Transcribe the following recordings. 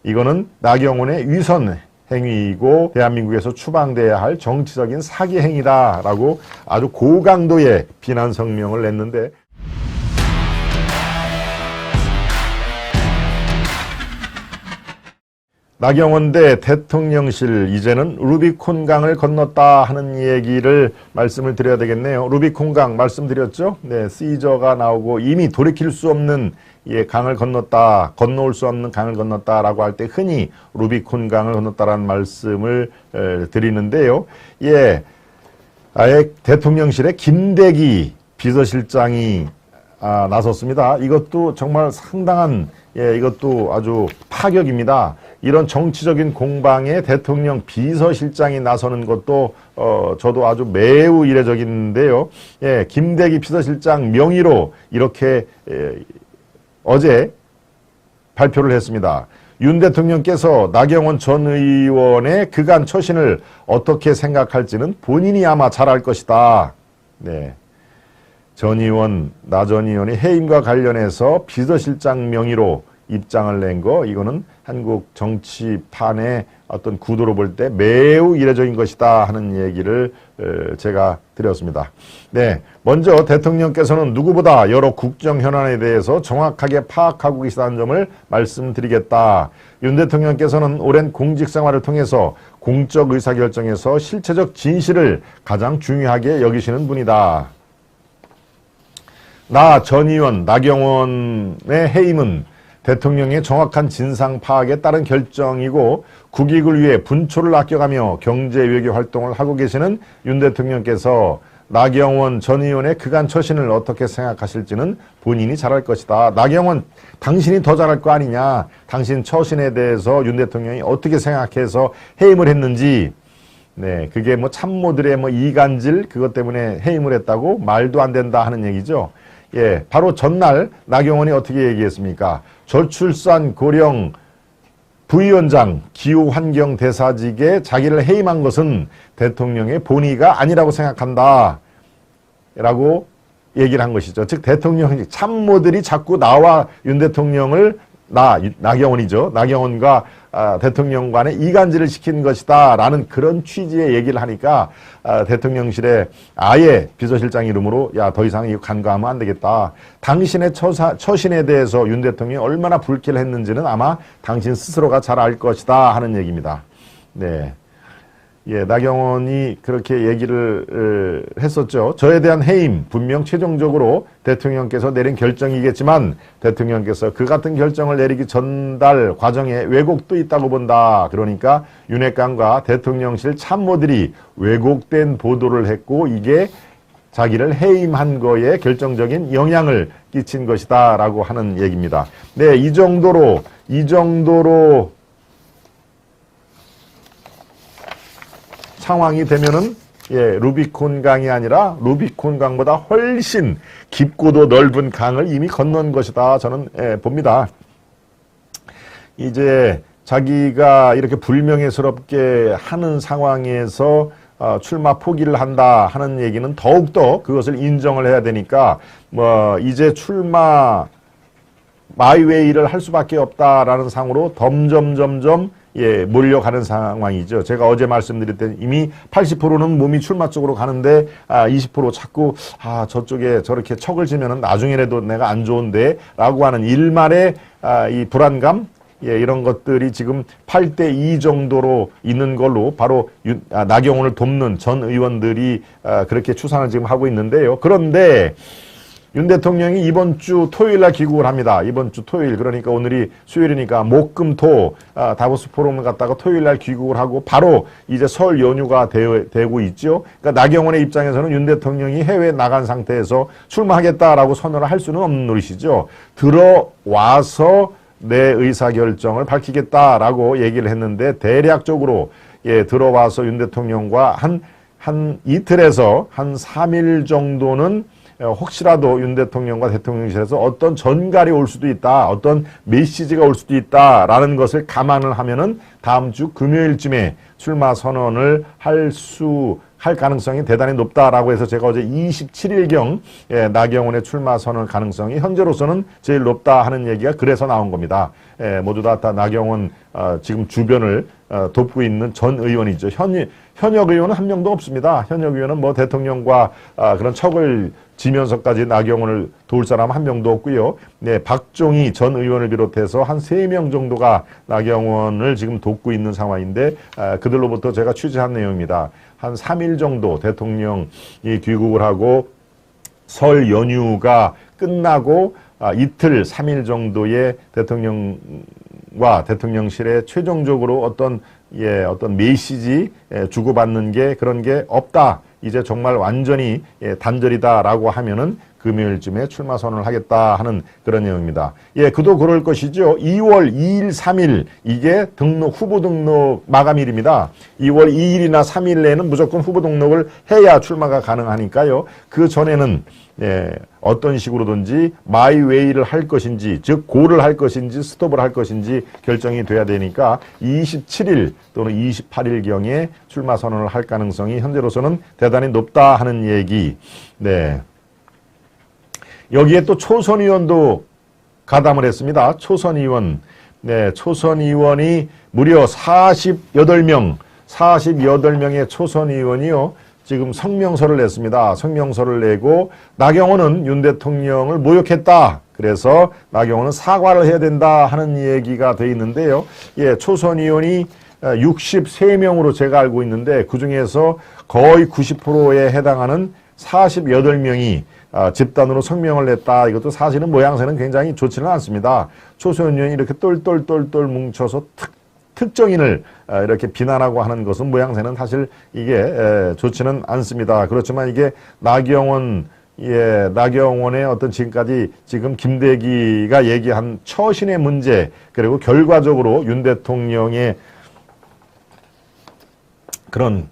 이거는 나경원의 위선 행위이고 대한민국에서 추방돼야 할 정치적인 사기 행위다라고 아주 고강도의 비난 성명을 냈는데, 나경원 대 대통령실 이제는 루비콘강을 건넜다 하는 얘기를 말씀을 드려야 되겠네요. 루비콘강 말씀드렸죠? 네, 시저가 나오고 이미 돌이킬 수 없는 강을 건넜다, 건너올 수 없는 강을 건넜다라고 할 때 흔히 루비콘강을 건넜다라는 말씀을 드리는데요. 예, 아예 대통령실에 김대기 비서실장이 나섰습니다. 이것도 정말 상당한, 이것도 아주 파격입니다. 이런 정치적인 공방에 대통령 비서실장이 나서는 것도 저도 아주 매우 이례적인데요. 예, 김대기 비서실장 명의로 이렇게 어제 발표를 했습니다. 윤 대통령께서 나경원 전 의원의 그간 처신을 어떻게 생각할지는 본인이 아마 잘 알 것이다. 네. 전 의원, 나 전 의원이 해임과 관련해서 비서실장 명의로 입장을 낸 거, 이거는 한국 정치판의 어떤 구도로 볼 때 매우 이례적인 것이다 하는 얘기를 제가 드렸습니다. 네, 먼저 대통령께서는 누구보다 여러 국정 현안에 대해서 정확하게 파악하고 계시다는 점을 말씀드리겠다. 윤 대통령께서는 오랜 공직 생활을 통해서 공적 의사결정에서 실체적 진실을 가장 중요하게 여기시는 분이다. 나 전 의원 나경원의 해임은 대통령의 정확한 진상 파악에 따른 결정이고, 국익을 위해 분초를 아껴가며 경제 외교 활동을 하고 계시는 윤 대통령께서 나경원 전 의원의 그간 처신을 어떻게 생각하실지는 본인이 잘할 것이다. 나경원, 당신이 더 잘할 거 아니냐. 당신 처신에 대해서 윤 대통령이 어떻게 생각해서 해임을 했는지, 네, 그게 뭐 참모들의 뭐 이간질 그것 때문에 해임을 했다고 말도 안 된다 하는 얘기죠. 예, 바로 전날 나경원이 어떻게 얘기했습니까? 저출산 고령 부위원장 기후환경대사직에 자기를 해임한 것은 대통령의 본의가 아니라고 생각한다 라고 얘기를 한 것이죠. 즉 대통령 참모들이 자꾸 나와 윤 대통령을 나경원이죠. 나경원과 대통령 간에 이간질을 시킨 것이다 라는 그런 취지의 얘기를 하니까 대통령실에 아예 비서실장 이름으로 야, 더 이상 이거 간과하면 안 되겠다. 당신의 처신에 대해서 윤 대통령이 얼마나 불쾌를 했는지는 아마 당신 스스로가 잘 알 것이다 하는 얘기입니다. 네. 예, 나경원이 그렇게 얘기를 했었죠. 저에 대한 해임, 분명 최종적으로 대통령께서 내린 결정이겠지만 대통령께서 그 같은 결정을 내리기 전달 과정에 왜곡도 있다고 본다. 그러니까 윤핵관과 대통령실 참모들이 왜곡된 보도를 했고 이게 자기를 해임한 거에 결정적인 영향을 끼친 것이다 라고 하는 얘기입니다. 네, 이 정도로 상황이 되면은 루비콘 강이 아니라 루비콘 강보다 훨씬 깊고도 넓은 강을 이미 건넌 것이다 저는 봅니다. 이제 자기가 이렇게 불명예스럽게 하는 상황에서 출마 포기를 한다 하는 얘기는 더욱더 그것을 인정을 해야 되니까 뭐 이제 출마 마이웨이를 할 수밖에 없다라는 상으로 점점 몰려가는 상황이죠. 제가 어제 말씀드렸던 이미 80%는 몸이 출마 쪽으로 가는데 20% 자꾸 저쪽에 저렇게 척을 지면은 나중에라도 내가 안 좋은데 라고 하는 일말의 이 불안감, 이런 것들이 지금 8대2 정도로 있는 걸로 바로 나경원을 돕는 전 의원들이 그렇게 추산을 지금 하고 있는데요. 그런데 윤 대통령이 이번 주 토요일 날 귀국을 합니다. 이번 주 토요일, 그러니까 오늘이 수요일이니까 목금토 다보스 포럼을 갖다가 토요일 날 귀국을 하고 바로 이제 설 연휴가 되고 있죠. 그러니까 나경원의 입장에서는 윤 대통령이 해외에 나간 상태에서 출마하겠다라고 선언을 할 수는 없는 노릇이죠. 들어와서 내 의사결정을 밝히겠다라고 얘기를 했는데 대략적으로 들어와서 윤 대통령과 한 이틀에서 한 3일 정도는 혹시라도 윤 대통령과 대통령실에서 어떤 전갈이 올 수도 있다, 어떤 메시지가 올 수도 있다라는 것을 감안을 하면은 다음 주 금요일쯤에 출마 선언을 할 가능성이 대단히 높다라고 해서 제가 어제 27일경 나경원의 출마 선언 가능성이 현재로서는 제일 높다 하는 얘기가 그래서 나온 겁니다. 모두 다 나경원 지금 주변을 돕고 있는 전 의원이죠. 현역 의원은 한 명도 없습니다. 현역 의원은 뭐 대통령과 그런 척을 지면서까지 나경원을 도울 사람 한 명도 없고요. 네, 박종희 전 의원을 비롯해서 한 3명 정도가 나경원을 지금 돕고 있는 상황인데 그들로부터 제가 취재한 내용입니다. 한 3일 정도 대통령이 귀국을 하고 설 연휴가 끝나고 이틀 3일 정도의 대통령과 대통령실에 최종적으로 어떤 메시지 주고받는 게 그런 게 없다. 이제 정말 완전히 단절이다라고 하면은 금요일쯤에 출마 선언을 하겠다 하는 그런 내용입니다. 그도 그럴 것이죠. 2월 2일, 3일 이게 후보 등록 마감일입니다. 2월 2일이나 3일 내에는 무조건 후보 등록을 해야 출마가 가능하니까요. 그 전에는 어떤 식으로든지 마이웨이를 할 것인지, 즉 고를 할 것인지 스톱을 할 것인지 결정이 돼야 되니까 27일 또는 28일경에 출마 선언을 할 가능성이 현재로서는 대단히 높다 하는 얘기. 네. 여기에 또 초선 의원도 가담을 했습니다. 초선 의원. 네, 초선 의원이 무려 48명의 초선 의원이요. 지금 성명서를 냈습니다. 성명서를 내고 나경원은 윤 대통령을 모욕했다. 그래서 나경원은 사과를 해야 된다 하는 얘기가 돼 있는데요. 초선 의원이 63명으로 제가 알고 있는데 그중에서 거의 90%에 해당하는 48명이 집단으로 성명을 냈다. 이것도 사실은 모양새는 굉장히 좋지는 않습니다. 초선 의원이 이렇게 똘똘똘똘 뭉쳐서 특정인을 이렇게 비난하고 하는 것은 모양새는 사실 이게 좋지는 않습니다. 그렇지만 이게 나경원의 어떤 지금까지 지금 김대기가 얘기한 처신의 문제 그리고 결과적으로 윤 대통령의 그런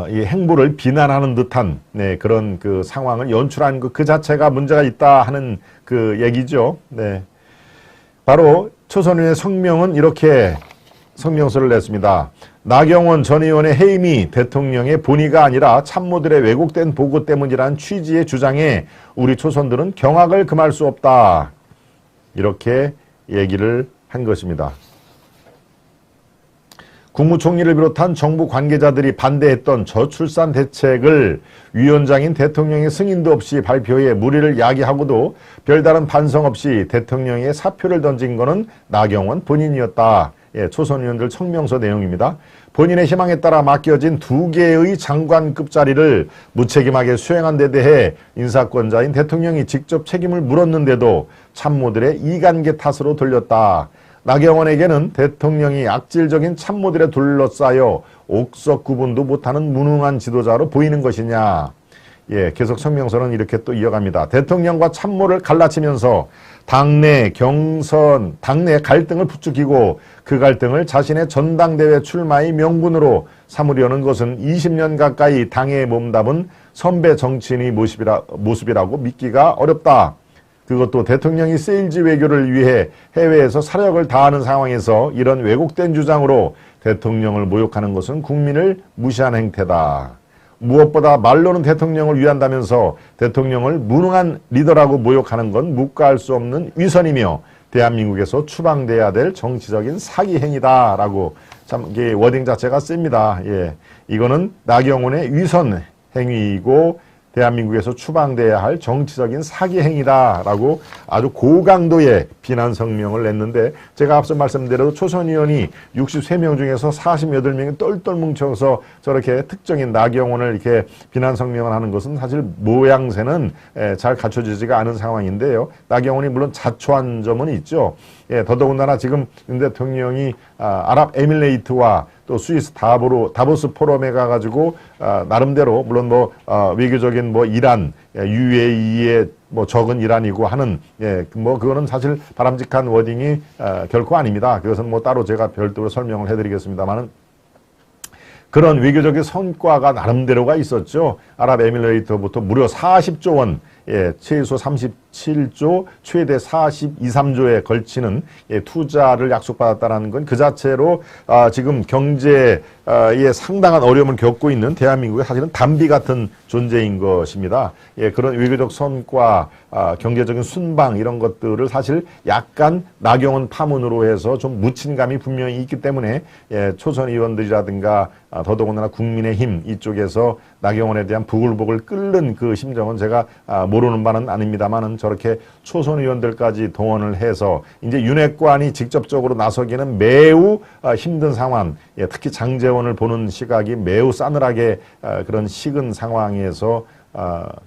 이 행보를 비난하는 듯한 그런 그 상황을 연출한 그 자체가 문제가 있다 하는 그 얘기죠. 네. 바로 초선 의원의 성명은 이렇게 성명서를 냈습니다. 나경원 전 의원의 해임이 대통령의 본의가 아니라 참모들의 왜곡된 보고 때문이라는 취지의 주장에 우리 초선들은 경악을 금할 수 없다. 이렇게 얘기를 한 것입니다. 국무총리를 비롯한 정부 관계자들이 반대했던 저출산 대책을 위원장인 대통령의 승인도 없이 발표해 무리를 야기하고도 별다른 반성 없이 대통령의 사표를 던진 것은 나경원 본인이었다. 초선 의원들 성명서 내용입니다. 본인의 희망에 따라 맡겨진 2개의 장관급 자리를 무책임하게 수행한 데 대해 인사권자인 대통령이 직접 책임을 물었는데도 참모들의 이간계 탓으로 돌렸다. 나경원에게는 대통령이 악질적인 참모들에 둘러싸여 옥석 구분도 못하는 무능한 지도자로 보이는 것이냐. 계속 성명서는 이렇게 또 이어갑니다. 대통령과 참모를 갈라치면서 당내 갈등을 부추기고 그 갈등을 자신의 전당대회 출마의 명분으로 삼으려는 것은 20년 가까이 당에 몸담은 선배 정치인의 모습이라고 믿기가 어렵다. 그것도 대통령이 세일즈 외교를 위해 해외에서 사력을 다하는 상황에서 이런 왜곡된 주장으로 대통령을 모욕하는 것은 국민을 무시한 행태다. 무엇보다 말로는 대통령을 위한다면서 대통령을 무능한 리더라고 모욕하는 건 묵과할 수 없는 위선이며 대한민국에서 추방돼야 될 정치적인 사기 행위다라고 참 이게 워딩 자체가 셉니다. 이거는 나경원의 위선 행위이고 대한민국에서 추방돼야 할 정치적인 사기 행위다라고 아주 고강도의 비난 성명을 냈는데 제가 앞서 말씀드린 초선 의원이 63명 중에서 48명이 똘똘 뭉쳐서 저렇게 특정인 나경원을 이렇게 비난 성명을 하는 것은 사실 모양새는 잘 갖춰지지가 않은 상황인데요. 나경원이 물론 자초한 점은 있죠. 더더군다나 지금 윤 대통령이 아랍에미레이트와 또 스위스 다보스 포럼에 가가지고 나름대로 물론 외교적인 이란, UAE의 적은 이란이고 하는 그거는 사실 바람직한 워딩이 결코 아닙니다. 그것은 따로 제가 별도로 설명을 해드리겠습니다만은. 그런 외교적인 성과가 나름대로가 있었죠. 아랍에미레이트부터 무려 40조 원 최소 37조, 최대 42, 3조에 걸치는 투자를 약속받았다는 건 그 자체로 지금 경제에 상당한 어려움을 겪고 있는 대한민국의 사실은 담비 같은 존재인 것입니다. 그런 외교적 선과 경제적인 순방 이런 것들을 사실 약간 나경원 파문으로 해서 좀 묻힌 감이 분명히 있기 때문에 초선 의원들이라든가 더더군다나 국민의힘 이쪽에서 나경원에 대한 부글부글 끓는 그 심정은 제가 모르는 바는 아닙니다만은 저렇게 초선 의원들까지 동원을 해서 이제 윤핵관이 직접적으로 나서기는 매우 힘든 상황, 특히 장제원을 보는 시각이 매우 싸늘하게 그런 식은 상황에서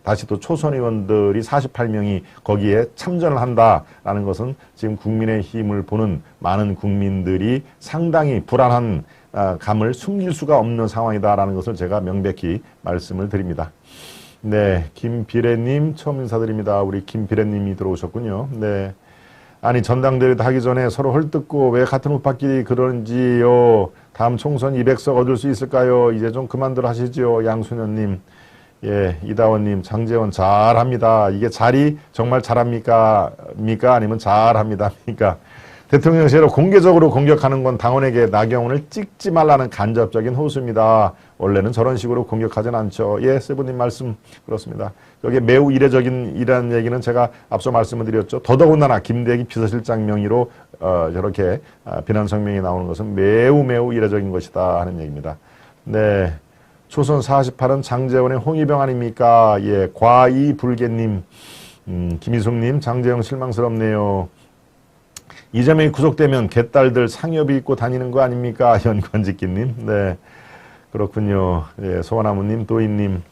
다시 또 초선 의원들이 48명이 거기에 참전을 한다라는 것은 지금 국민의힘을 보는 많은 국민들이 상당히 불안한 감을 숨길 수가 없는 상황이다라는 것을 제가 명백히 말씀을 드립니다. 네, 김비래님 처음 인사드립니다. 우리 김비래님이 들어오셨군요. 네, 아니 전당대회도 하기 전에 서로 헐뜯고 왜 같은 우파끼리 그러는지요. 다음 총선 200석 얻을 수 있을까요? 이제 좀 그만들 하시죠. 양순현님. 예, 이다원님, 장제원 잘합니다. 이게 잘이 정말 잘합니까? 아니면 잘합니다. 그러니까 대통령실을 공개적으로 공격하는 건 당원에게 나경원을 찍지 말라는 간접적인 호소입니다. 원래는 저런 식으로 공격하진 않죠. 예, 세부님 말씀 그렇습니다. 여기에 매우 이례적인 이라는 얘기는 제가 앞서 말씀을 드렸죠. 더더군다나 김대기 비서실장 명의로 저렇게 비난 성명이 나오는 것은 매우 이례적인 것이다 하는 얘기입니다. 네. 초선 48은 장제원의 홍위병 아닙니까? 예, 과이불개님, 김희숙님, 장제영 실망스럽네요. 이재명이 구속되면 개딸들 상여비 입고 다니는 거 아닙니까? 연관지기님, 네, 그렇군요. 예, 소원나무님, 도인님.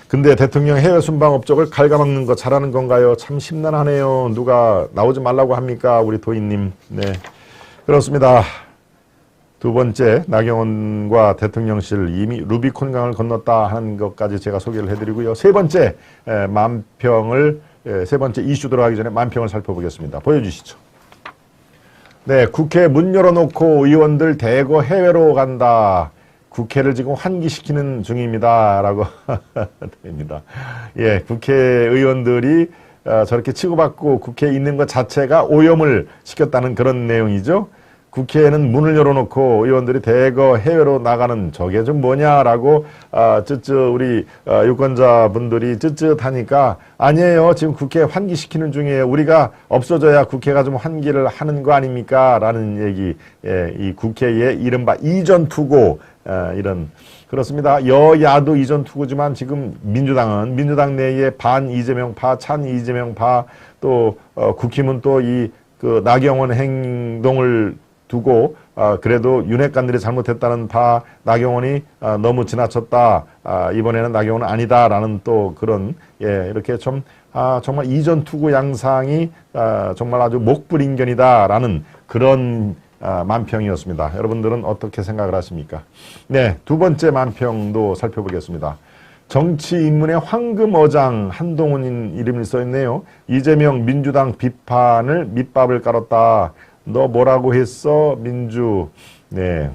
근데 대통령 해외 순방 업적을 갉아먹는 거 잘하는 건가요? 참 심란하네요. 누가 나오지 말라고 합니까? 우리 도인님, 네, 그렇습니다. 두 번째, 나경원과 대통령실 이미 루비콘강을 건넜다 하는 것까지 제가 소개를 해드리고요. 세 번째, 세 번째 이슈 들어가기 전에 만평을 살펴보겠습니다. 보여주시죠. 네, 국회 문 열어놓고 의원들 대거 해외로 간다. 국회를 지금 환기시키는 중입니다. 라고 됩니다. 예, 국회의원들이 저렇게 치고받고 국회에 있는 것 자체가 오염을 시켰다는 그런 내용이죠. 국회에는 문을 열어놓고 의원들이 대거 해외로 나가는 저게 좀 뭐냐라고 우리 유권자분들이 쯧쯧하니까 아니에요. 지금 국회 환기시키는 중이에요. 우리가 없어져야 국회가 좀 환기를 하는 거 아닙니까? 라는 얘기. 예, 이 국회의 이른바 이전투고 이런 그렇습니다. 여야도 이전투구지만 지금 민주당은 민주당 내에 반 이재명파, 찬 이재명파 또 국힘은 또 이 그 나경원 행동을 두고 그래도 윤핵관들이 잘못했다는 바 나경원이 너무 지나쳤다. 이번에는 나경원은 아니다라는 또 그런 이렇게 좀 정말 이전 투구 양상이 정말 아주 목불인견이다라는 그런 만평이었습니다. 여러분들은 어떻게 생각을 하십니까? 네, 두 번째 만평도 살펴보겠습니다. 정치 인문의 황금어장 한동훈 이름이 써있네요. 이재명 민주당 비판을 밑밥을 깔았다. 너 뭐라고 했어? 민주. 네.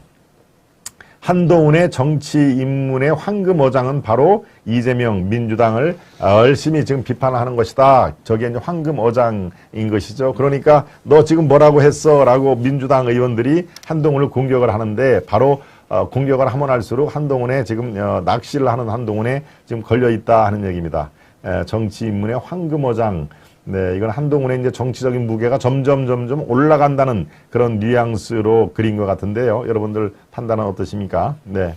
한동훈의 정치 입문의 황금어장은 바로 이재명 민주당을 열심히 지금 비판하는 것이다. 저게 이제 황금어장인 것이죠. 그러니까 너 지금 뭐라고 했어? 라고 민주당 의원들이 한동훈을 공격을 하는데 바로 공격을 하면 할수록 한동훈의 지금 낚시를 하는 한동훈에 지금 걸려있다 하는 얘기입니다. 정치 입문의 황금어장. 네, 이건 한동훈의 이제 정치적인 무게가 점점 올라간다는 그런 뉘앙스로 그린 것 같은데요. 여러분들 판단은 어떠십니까? 네.